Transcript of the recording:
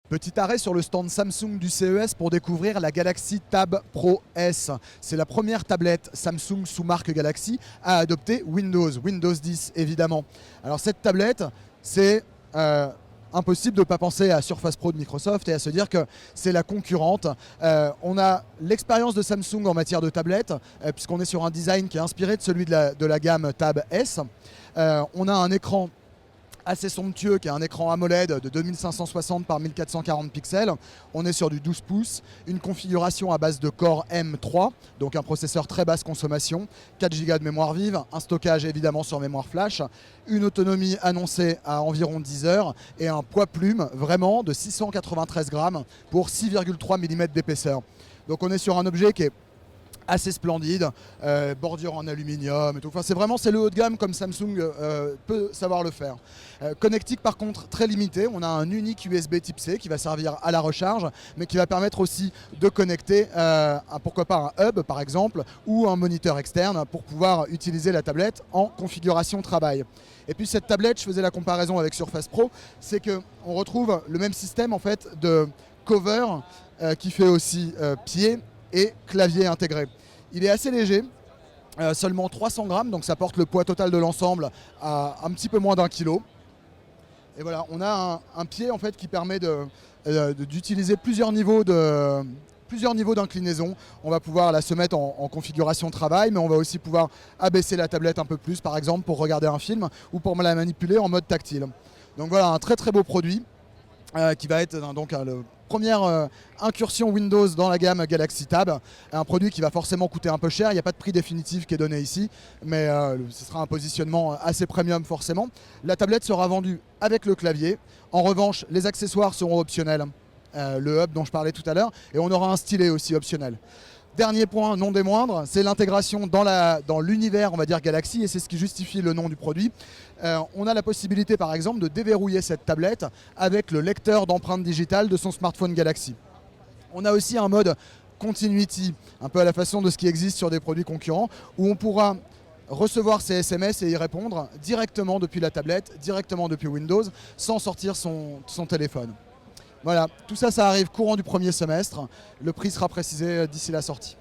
Petit arrêt sur le stand Samsung du CES pour découvrir la Galaxy Tab Pro S. C'est la première tablette Samsung sous marque Galaxy à adopter Windows 10 évidemment. Alors cette tablette, c'est impossible de ne pas penser à Surface Pro de Microsoft et à se dire que c'est la concurrente. On a l'expérience de Samsung en matière de tablette, puisqu'on est sur un design qui est inspiré de celui de la gamme Tab S. On a un écran assez somptueux qui est un écran AMOLED de 2560 par 1440 pixels. On est sur du 12 pouces, une configuration à base de Core M3, donc un processeur très basse consommation, 4 Go de mémoire vive, un stockage évidemment sur mémoire flash, une autonomie annoncée à environ 10 heures et un poids plume vraiment de 693 grammes pour 6,3 mm d'épaisseur. Donc on est sur un objet qui est assez splendide, bordure en aluminium et tout. Enfin, c'est le haut de gamme comme Samsung peut savoir le faire. Connectique par contre très limité, on a un unique USB type C qui va servir à la recharge, mais qui va permettre aussi de connecter pourquoi pas un hub par exemple, ou un moniteur externe pour pouvoir utiliser la tablette en configuration travail. Et puis cette tablette, je faisais la comparaison avec Surface Pro, c'est qu'on retrouve le même système en fait de cover qui fait aussi pied et clavier intégré. Il est assez léger, seulement 300 grammes, donc ça porte le poids total de l'ensemble à un petit peu moins d'1 kg. Et voilà, on a un pied en fait qui permet d'utiliser plusieurs niveaux d'inclinaison. On va pouvoir là se mettre en configuration travail, mais on va aussi pouvoir abaisser la tablette un peu plus, par exemple pour regarder un film ou pour la manipuler en mode tactile. Donc voilà, un très très beau produit qui va être donc la première incursion Windows dans la gamme Galaxy Tab. Un produit qui va forcément coûter un peu cher, il n'y a pas de prix définitif qui est donné ici, mais ce sera un positionnement assez premium forcément. La tablette sera vendue avec le clavier. En revanche, les accessoires seront optionnels. Le hub dont je parlais tout à l'heure, et on aura un stylet aussi optionnel. Dernier point, non des moindres, c'est l'intégration dans l'univers, on va dire Galaxy, et c'est ce qui justifie le nom du produit. On a la possibilité par exemple de déverrouiller cette tablette avec le lecteur d'empreintes digitales de son smartphone Galaxy. On a aussi un mode Continuity, un peu à la façon de ce qui existe sur des produits concurrents, où on pourra recevoir ses SMS et y répondre directement depuis la tablette, directement depuis Windows, sans sortir son téléphone. Voilà, tout ça, ça arrive courant du premier semestre. Le prix sera précisé d'ici la sortie.